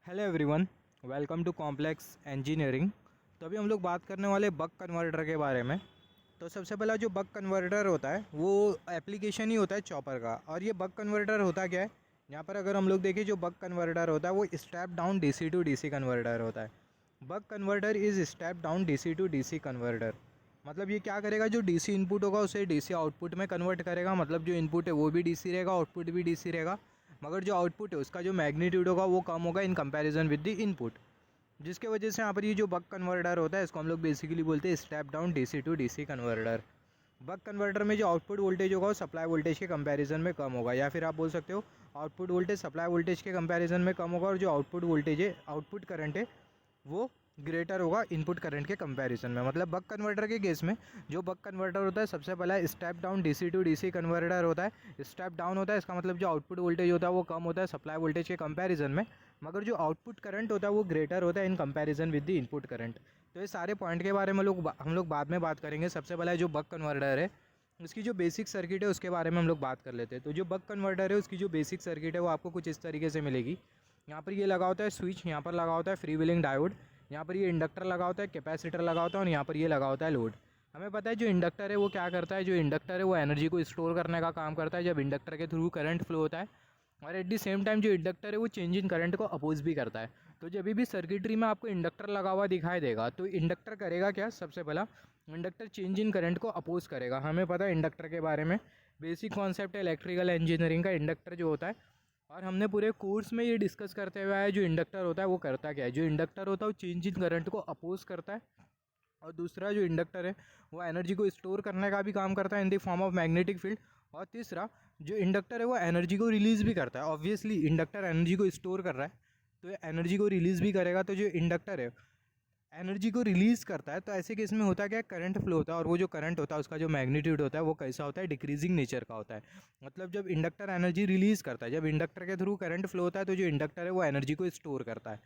Hello everyone, welcome to complex engineering. तो अभी हम लोग बात करने वाले बक कन्वर्टर के बारे में। तो सबसे पहला जो बक कन्वर्टर होता है वो एप्लीकेशन ही होता है चॉपर का। और ये बक कन्वर्टर होता क्या है, यहाँ पर अगर हम लोग देखें जो बक कन्वर्टर होता है वो step down DC to DC converter होता है। Buck converter is step down DC to DC converter. मतलब ये क्या करेगा, जो डीसी इनपुट होगा उसे डीसी आउटपुट में कन्वर्ट करेगा। मतलब जो इनपुट है वो भी डीसी रहेगा, आउटपुट भी डीसी रहेगा, मगर जो आउटपुट है उसका जो मैग्नीट्यूड होगा वो कम होगा in comparison with the input. जिसके वजह से यहाँ पर ये जो बक कन्वर्टर होता है इसको हम लोग बेसिकली बोलते हैं step down DC to DC converter. Buck converter में जो आउटपुट वोल्टेज होगा वो सप्लाई वोल्टेज के कंपैरिजन में कम होगा, या फिर आप बोल सकते हो आउटपुट वोल्टेज सप्लाई वोल्टेज के कंपैरिजन में कम होगा, और जो आउटपुट वोल्टेज है, आउटपुट करंट है, वो ग्रेटर होगा इनपुट करंट के कंपैरिजन में। मतलब बक कन्वर्टर के केस में जो बक कन्वर्टर होता है सबसे पहला step down DC to DC converter होता है। स्टेप डाउन होता है, इसका मतलब जो आउटपुट वोल्टेज होता है वो कम होता है सप्लाई वोल्टेज के कंपैरिजन में, मगर जो आउटपुट करंट होता है वो ग्रेटर होता है in comparison with the input current. तो ये सारे पॉइंट के बारे में हम लोग बाद में बात करेंगे। सबसे पहला जो बक कन्वर्टर है उसकी जो बेसिक सर्किट है उसके बारे में हम लोग बात कर लेते हैं। तो जो बक कन्वर्टर है उसकी जो बेसिक सर्किट है वो आपको कुछ इस तरीके से मिलेगी। यहाँ पर ये लगा होता है स्विच, यहाँ पर लगा होता है फ्री व्हीलिंग डायोड, यहाँ पर ये इंडक्टर लगा होता है, कैपेसिटर लगा होता है, और यहाँ पर ये लगा होता है लोड। हमें पता है जो इंडक्टर है वो क्या करता है, जो इंडक्टर है वो एनर्जी को स्टोर करने का काम करता है जब इंडक्टर के थ्रू करंट फ्लो होता है। और एट द सेम टाइम जो इंडक्टर है वो चेंज इन करंट को अपोज भी करता है। तो जब भी सर्किटरी में आपको इंडक्टर लगा हुआ दिखाई देगा तो इंडक्टर करेगा क्या, सबसे पहला इंडक्टर चेंज इन करंट को अपोज करेगा। हमें पता है इंडक्टर के बारे में, बेसिक कॉन्सेप्ट है इलेक्ट्रिकल इंजीनियरिंग का, इंडक्टर जो होता है। और हमने पूरे कोर्स में ये डिस्कस करते हुए आया जो इंडक्टर होता है वो करता क्या है। जो इंडक्टर होता है वो चेंज इन करंट को अपोज करता है, और दूसरा जो इंडक्टर है वो एनर्जी को स्टोर करने का भी काम करता है in the form of magnetic field. और तीसरा जो इंडक्टर है वो एनर्जी को रिलीज़ भी करता है। ऑब्वियसली इंडक्टर एनर्जी को स्टोर कर रहा है तो ये एनर्जी को रिलीज़ भी करेगा। तो जो इंडक्टर है एनर्जी को रिलीज़ करता है, तो ऐसे केस में होता क्या है, करंट फ्लो होता है, और वो जो करंट होता है उसका जो मैग्नीट्यूड होता है वो कैसा होता है, डिक्रीजिंग नेचर का होता है। मतलब जब इंडक्टर एनर्जी रिलीज़ करता है, जब इंडक्टर के थ्रू करंट फ्लो होता है तो जो इंडक्टर है वो एनर्जी को स्टोर करता है।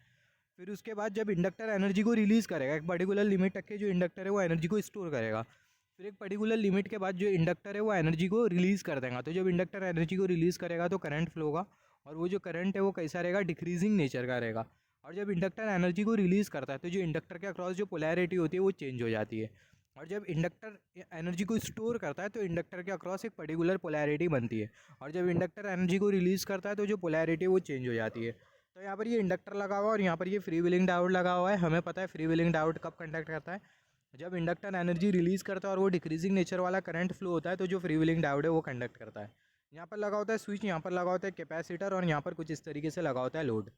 फिर उसके बाद जब इंडक्टर एनर्जी को रिलीज़ करेगा, एक पर्टिकुलर लिमिट तक के जो इंडक्टर है वो एनर्जी को स्टोर करेगा। फिर एक पर्टिकुलर लिमिट के बाद जो इंडक्टर है वो एनर्जी को रिलीज़ कर देगा। तो जब इंडक्टर एनर्जी को रिलीज़ करेगा तो करंट फ्लो होगा, और वो जो करंट है वो कैसा रहेगा, डिक्रीजिंग नेचर का रहेगा। और जब इंडक्टर एनर्जी को रिलीज़ करता है तो जो इंडक्टर के अक्रॉस जो पोलैरिटी होती है वो चेंज हो जाती है। और जब इंडक्टर एनर्जी को स्टोर करता है तो इंडक्टर के अक्रॉस एक पर्टिकुलर पोलैरिटी बनती है। और जब इंडक्टर एनर्जी को रिलीज़ करता है तो जो पोलैरिटी है वो चेंज हो जाती है। तो यहाँ पर ये इंडक्टर लगा हुआ है और यहाँ पर ये फ्री व्हीलिंग डायोड लगा हुआ है। हमें पता है फ्री व्हीलिंग डायोड कब कंडक्ट करता है, जब इंडक्टर एनर्जी रिलीज़ करता है और वो डिक्रीजिंग नेचर वाला करंट फ्लो होता है तो जो फ्री व्हीलिंग डायोड है वो कंडक्ट करता है। यहाँ पर लगा होता है स्विच, यहाँ पर लगा होता है कैपेसिटर, और यहाँ पर कुछ इस तरीके से लगा होता है लोड।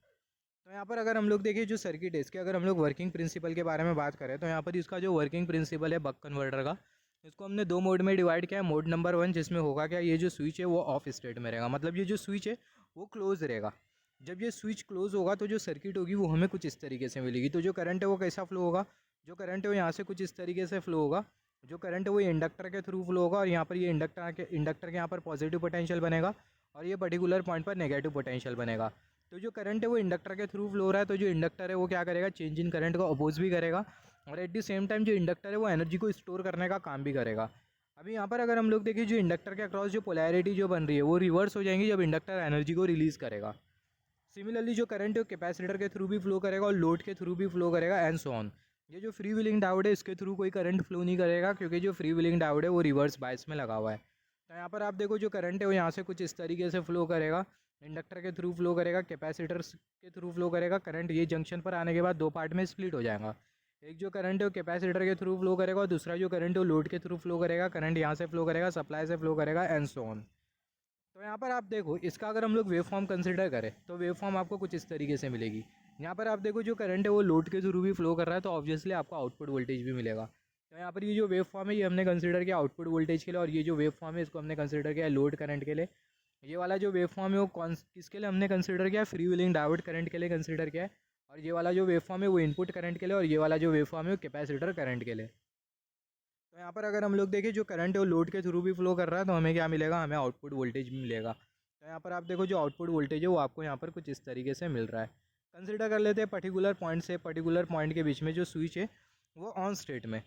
तो यहाँ पर अगर हम लोग देखें जो सर्किट है इसके, अगर हम लोग वर्किंग प्रिंसिपल के बारे में बात करें तो यहाँ पर इसका जो वर्किंग प्रिंसिपल है बक कन्वर्टर का, इसको हमने दो मोड में डिवाइड किया है। मोड नंबर 1 जिसमें होगा क्या, ये जो स्विच है वो ऑफ स्टेट में रहेगा, मतलब ये जो स्विच है वो क्लोज रहेगा। जब ये स्विच क्लोज होगा तो जो सर्किट होगी वो हमें कुछ इस तरीके से मिलेगी। तो जो करंट है वो कैसा फ्लो होगा, जो करंट है वो यहाँ से कुछ इस तरीके से फ्लो होगा। जो करंट है वो इंडक्टर के थ्रू फ्लो होगा, और यहाँ पर ये इंडक्टर के यहाँ पर पॉजिटिव पोटेंशियल बनेगा, और ये पर्टिकुलर पॉइंट पर नेगेटिव पोटेंशियल बनेगा। तो जो करंट है वो इंडक्टर के थ्रू फ्लो हो रहा है, तो जो इंडक्टर है वो क्या करेगा, चेंज इन करंट को अपोज भी करेगा, और एट द सेम टाइम जो इंडक्टर है वो एनर्जी को स्टोर करने का काम भी करेगा। अभी यहाँ पर अगर हम लोग देखें जो इंडक्टर के अक्रॉस जो पोलैरिटी जो बन रही है वो रिवर्स हो जाएंगी जब इंडक्टर एनर्जी को रिलीज़ करेगा। सिमिलरली जो करंट है कैपेसिटर के थ्रू भी फ्लो करेगा और लोड के थ्रू भी फ्लो करेगा, एंड सो ऑन। ये जो फ्री व्हीलिंग डायोड है इसके थ्रू कोई करंट फ्लो नहीं करेगा, क्योंकि जो फ्री व्हीलिंग डायोड है वो रिवर्स बायस में लगा हुआ है। तो यहाँ पर आप देखो जो करंट है वो यहाँ से कुछ इस तरीके से फ्लो करेगा, इंडक्टर के थ्रू फ्लो करेगा, कैपेसिटर के थ्रू फ्लो करेगा। करंट ये जंक्शन पर आने के बाद दो पार्ट में स्प्लिट हो जाएगा। एक जो करंट है वो कैपेसिटर के थ्रू फ्लो करेगा, और दूसरा जो करंट है वो लोड के थ्रू फ्लो करेगा। करंट यहाँ से फ्लो करेगा, सप्लाई से फ्लो करेगा, एंड सो ऑन। तो यहाँ पर आप देखो इसका अगर हम लोग वेव फॉर्म कंसिडर करें तो वेव फॉर्म आपको कुछ इस तरीके से मिलेगी। यहाँ पर आप देखो जो करंट है वो लोड के थ्रू भी फ्लो कर रहा है, तो ऑब्वियसली आपको आउटपुट वोल्टेज भी मिलेगा। तो यहाँ पर ये जो वेव फॉर्म है ये हमने कंसिडर किया आउटपुट वोल्टेज के लिए, और ये जो वेव फॉर्म है इसको हमने कंसिडर किया लोड करंट के लिए। ये वाला जो वेव फॉर्म है वो किसके लिए हमने कंसिडर किया, फ्री व्हीलिंग डायोड करंट के लिए कंसिडर किया है। और ये वाला जो वेव फॉर्म है वो इनपुट करंट के लिए, और ये वाला जो वेव फॉर्म है वो कैपेसिटर करंट के लिए। तो यहाँ पर अगर हम लोग देखें जो करंट है वो लोड के थ्रू भी फ्लो कर रहा है, तो हमें क्या मिलेगा, हमें आउटपुट वोल्टेज भी मिलेगा। तो यहाँ पर आप देखो जो आउटपुट वोल्टेज है वो आपको यहाँ पर कुछ इस तरीके से मिल रहा है। कंसिडर कर लेते हैं पर्टिकुलर पॉइंट से पर्टिकुलर पॉइंट के बीच में जो स्विच है वो ऑन स्टेट में।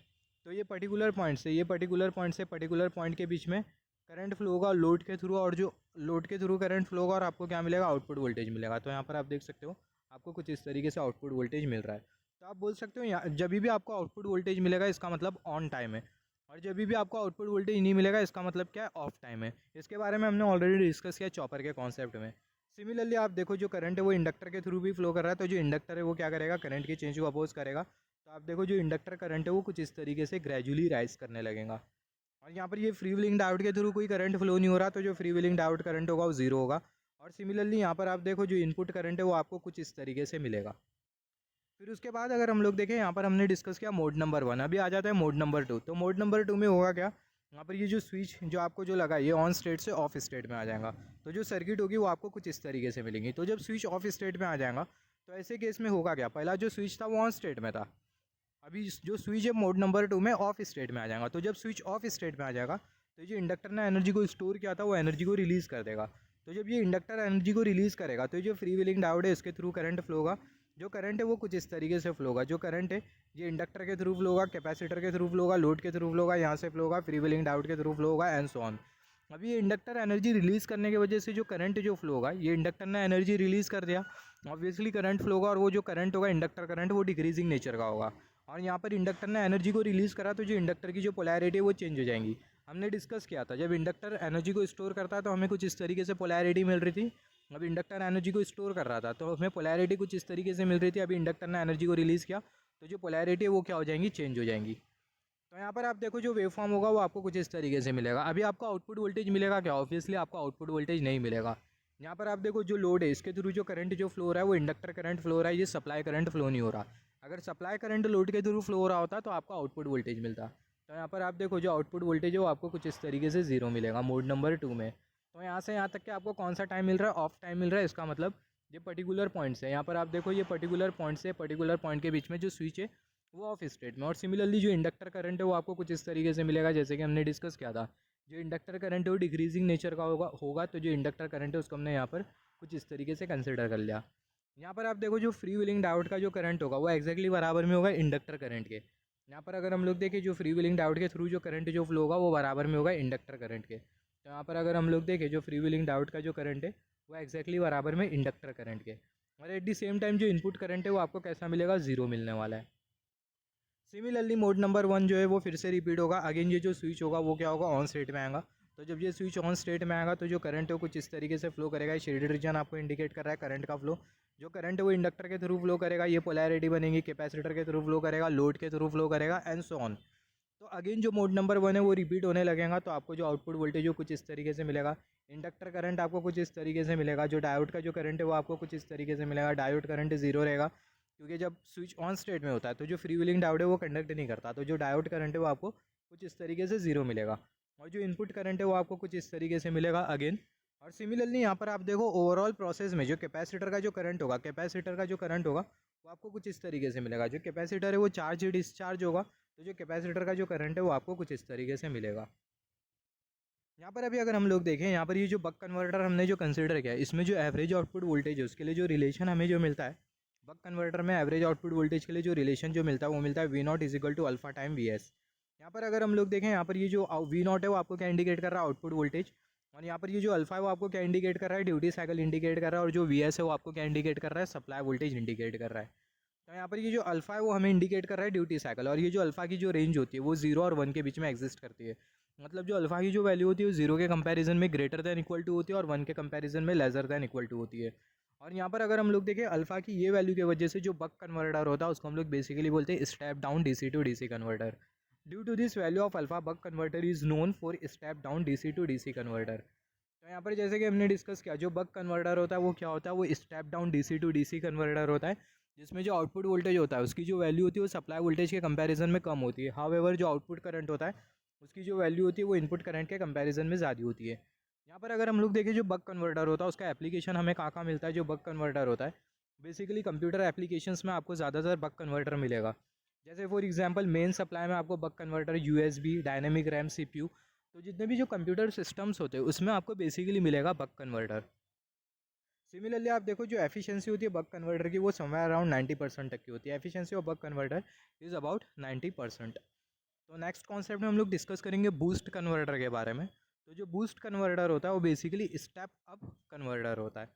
तो ये पर्टिकुलर पॉइंट से पर्टिकुलर पॉइंट के बीच में करंट फ्लो होगा लोड के थ्रू, और जो लोड के थ्रू करंट फ्लो होगा और आपको क्या मिलेगा, आउटपुट वोल्टेज मिलेगा। तो यहाँ पर आप देख सकते हो आपको कुछ इस तरीके से आउटपुट वोल्टेज मिल रहा है। तो आप बोल सकते हो यहाँ जब भी आपको आउटपुट वोल्टेज मिलेगा इसका मतलब ऑन टाइम है, और जब भी आपको आउटपुट वोल्टेज नहीं मिलेगा इसका मतलब क्या है, ऑफ टाइम है। इसके बारे में हमने ऑलरेडी डिस्कस किया चॉपर के कॉन्सेप्ट में। सिमिलरली आप देखो जो करंट है वो इंडक्टर के थ्रू भी फ्लो कर रहा है, तो जो इंडक्टर है वो क्या करेगा, करंट के चेंज को अपोज करेगा। तो आप देखो जो इंडक्टर करंट है वो कुछ इस तरीके से ग्रेजुअली राइज करने लगेगा। और यहाँ पर ये फ्री व्हीलिंग डायोड के थ्रू कोई करंट फ्लो नहीं हो रहा, तो जो फ्री व्हीलिंग डायोड करंट होगा वो जीरो होगा। और सिमिलरली यहाँ पर आप देखो जो इनपुट करंट है वो आपको कुछ इस तरीके से मिलेगा। फिर उसके बाद अगर हम लोग देखें यहाँ पर हमने डिस्कस किया मोड नंबर 1, अभी आ जाता है मोड नंबर 2। तो मोड नंबर 2 में होगा क्या, यहाँ पर ये जो स्विच जो आपको जो लगा ये ऑन स्टेट से ऑफ स्टेट में आ जाएगा। तो जो सर्किट होगी वो आपको कुछ इस तरीके से मिलेंगी। तो जब स्विच ऑफ स्टेट में आ जाएगा तो ऐसे केस में होगा क्या, पहला जो स्विच था वो ऑन स्टेट में था, अभी जो स्विच है मोड नंबर 2 में ऑफ स्टेट में आ जाएगा। तो जब स्विच ऑफ स्टेट में आ जाएगा तो जो इंडक्टर ने एनर्जी को स्टोर किया था वो एनर्जी को रिलीज़ कर देगा। तो जब ये इंडक्टर एनर्जी को रिलीज़ करेगा तो जो फ्री व्हीलिंग डायोड है इसके थ्रू करंट फ्लो होगा। जो करंट है वो कुछ इस तरीके से फ्लो होगा। जो करंट है ये इंडक्टर के थ्रू फ्लो होगा, कैपेसिटर के थ्रू फ्लो होगा, लोड के थ्रू फ्लो होगा, यहाँ से फ्लो होगा, फ्री व्हीलिंग डायोड के थ्रू फ्लो होगा, एंड सो ऑन। अभी ये इंडक्टर एनर्जी रिलीज़ करने की वजह से जो करंट जो फ्लो होगा, ये इंडक्टर ने एनर्जी रिलीज़ कर दिया, ऑब्वियसली करंट फ्लो होगा, और वो जो करंट होगा इंडक्टर करंट वो डिक्रीजिंग नेचर का होगा। और यहाँ पर इंडक्टर ने एनर्जी को रिलीज़ करा तो जो इंडक्टर की जो पोलैरिटी है वो चेंज हो जाएंगी। हमने डिस्कस किया था जब इंडक्टर एनर्जी को स्टोर करता है तो हमें कुछ इस तरीके से पोलैरिटी मिल रही थी। अब इंडक्टर एनर्जी को स्टोर कर रहा था तो हमें पोलैरिटी कुछ इस तरीके से मिल रही थी। अभी इंडक्टर ने एनर्जी को रिलीज़ किया तो जो पोलैरिटी है वो क्या हो जाएंगी, चेंज हो जाएंगी। तो यहाँ पर आप देखो जो वेव फॉर्म होगा वो आपको कुछ इस तरीके से मिलेगा। अभी आपको आउटपुट वोल्टेज मिलेगा क्या, ऑब्वियसली आपको आउटपुट वोल्टेज नहीं मिलेगा। यहाँ पर आप देखो जो लोड है इसके थ्रू जो करंट जो फ्लो हो रहा है वो इंडक्टर करंट फ्लो हो रहा है, ये सप्लाई करंट फ्लो नहीं हो रहा। अगर सप्लाई करंट लोड के थ्रू फ्लो हो रहा होता तो आपको आउटपुट वोल्टेज मिलता। तो यहाँ पर आप देखो जो आउटपुट वोल्टेज है वो आपको कुछ इस तरीके से जीरो मिलेगा मोड नंबर 2 में। तो यहाँ से यहाँ तक कि आपको कौन सा टाइम मिल रहा है, ऑफ टाइम मिल रहा है। इसका मतलब ये पर्टिकुलर पॉइंट्स है, यहाँ पर आप देखो ये पर्टिकुलर पॉइंट से पर्टिकुलर पॉइंट के बीच में जो स्विच है वो ऑफ स्टेट में। और सिमिलरली जो इंडक्टर करंट है वो आपको कुछ इस तरीके से मिलेगा जैसे कि हमने डिस्कस किया था। जो इंडक्टर करंट है वो डिक्रीजिंग नेचर का होगा तो जो इंडक्टर करंट है उसको हमने यहाँ पर कुछ इस तरीके से कंसिडर कर लिया। यहाँ पर आप देखो जो फ्री व्हीलिंग डायोड का जो करंट होगा वो एक्जैक्टली बराबर में होगा इंडक्टर करंट के। यहाँ पर अगर हम लोग देखें जो फ्री व्हीलिंग डायोड के थ्रू जो करंट जो फ्लो होगा वो बराबर में होगा इंडक्टर करंट के। तो यहाँ पर अगर हम लोग देखें जो फ्री व्हीलिंग डायोड का जो करंट है वो एक्जैक्टली बराबर में इंडक्टर करंट के। और एट द सेम टाइम जो इनपुट करंट है वो आपको कैसा मिलेगा, जीरो मिलने वाला है। सिमिलरली मोड नंबर 1 जो है वो फिर से रिपीट होगा। अगेन ये जो स्विच होगा वो क्या होगा, ऑन स्टेट में आएगा। तो जब ये स्विच ऑन स्टेट में आएगा तो जो करंट है वो कुछ इस तरीके से फ्लो करेगा। शेडेड रीजन आपको इंडिकेट कर रहा है करंट का फ्लो। जो करंट है वो इंडक्टर के थ्रू फ्लो करेगा, ये पोलैरिटी बनेगी, कैपेसिटर के थ्रू फ्लो करेगा, लोड के थ्रू फ्लो करेगा, एंड सो ऑन। तो अगेन जो मोड नंबर 1 है वो रिपीट होने लगेगा। तो आपको जो आउटपुट वोल्टेज हो कुछ इस तरीके से मिलेगा। इंडक्टर करंट आपको कुछ इस तरीके से मिलेगा। जो डायोड का जो करंट है वो आपको कुछ इस तरीके से मिलेगा। डायोड करंट जीरो रहेगा क्योंकि जब स्विच ऑन स्टेट में होता है तो जो फ्री व्हीलिंग डायोड है वो कंडक्ट नहीं करता। तो जो डायोड करंट है वो आपको कुछ इस तरीके से जीरो मिलेगा। और जो इनपुट करंट है वो आपको कुछ इस तरीके से मिलेगा अगेन। और सिमिलरली यहाँ पर आप देखो ओवरऑल प्रोसेस में जो कैपेसिटर का जो करंट होगा, कैपेसिटर का जो करंट होगा वो आपको कुछ इस तरीके से मिलेगा। जो कैपेसिटर है वो चार्ज डिस्चार्ज होगा तो जो कैपेसिटर का जो करंट है वो आपको कुछ इस तरीके से मिलेगा। यहाँ पर अभी अगर हम लोग देखें यहाँ पर ये जो बक कन्वर्टर हमने जो कंसिडर किया है इसमें जो एवरेज आउटपुट वोल्टेज है उसके लिए जो रिलेशन हमें जो मिलता है, बक कन्वर्टर में एवरेज आउटपुट वोल्टेज के लिए जो रिलेशन जो मिलता है वो मिलता है V naught is equal to alpha time V S. यहाँ पर अगर हम लोग देखें यहाँ पर ये जो वी नॉट है वो आपको क्या इंडिकेट कर रहा है, आउटपुट वोल्टेज। और यहाँ पर ये जो अल्फा है वो आपको क्या इंडिकेट कर रहा है, ड्यूटी साइकिल इंडिकेट कर रहा है। और जो वी एस है वो आपको क्या इंडिकेट कर रहा है, सप्लाई वोल्टेज इंडिकेट कर रहा है। तो यहाँ पर ये जो अल्फा है वो हमें इंडिकेट कर रहा है ड्यूटी साइकिल। और ये जो अल्फा की जो रेंज होती है वो 0 और 1 के बीच में एग्जिस्ट करती है। मतलब जो अल्फा की जो वैल्यू होती है वो 0 के कंपैरिजन में ग्रेटर दैन इक्वल टू होती है और 1 के कंपैरिजन में लेसर दैन इक्वल टू होती है। और यहाँ पर अगर हम लोग देखें अल्फा की ये वैल्यू की वजह से जो बक कन्वर्टर होता है उसको हम लोग बेसिकली बोलते हैं step down DC to DC converter. Due to this value of alpha buck converter is known for step down DC to DC converter. तो यहाँ पर जैसे कि हमने डिस्कस किया जो बक कन्वर्टर होता है वो क्या होता है, वो step down DC to DC converter होता है जिसमें जो आउटपुट वोल्टेज होता है उसकी जो वैल्यू होती है वो सप्लाई वोल्टेज के कंपैरिजन में कम होती है। हाउएवर जो आउटपुट करंट होता है उसकी जो वैल्यू होती है वो इनपुट करंट के कंपैरिजन में ज़्यादा होती है। यहाँ पर अगर हम लोग देखें जो बक कन्वर्टर होता है उसका एप्लीकेशन हमें कहाँ मिलता है, जो बक कन्वर्टर होता है बेसिकली कंप्यूटर एप्लीकेशंस में आपको ज़्यादातर बक कन्वर्टर मिलेगा। जैसे फॉर एग्जांपल मेन सप्लाई में आपको buck converter, USB, dynamic RAM, CPU, तो जितने भी जो कंप्यूटर सिस्टम्स होते हैं उसमें आपको बेसिकली मिलेगा बक कन्वर्टर। सिमिलरली आप देखो जो एफिशिएंसी होती है बक कन्वर्टर की वो समवेयर अराउंड 90% तक की होती है। Efficiency of buck converter is about 90%। तो नेक्स्ट कॉन्सेप्ट में हम लोग डिस्कस करेंगे बूस्ट कन्वर्टर के बारे में। तो जो बूस्ट कन्वर्टर होता है वो बेसिकली स्टेप अप कन्वर्टर होता है।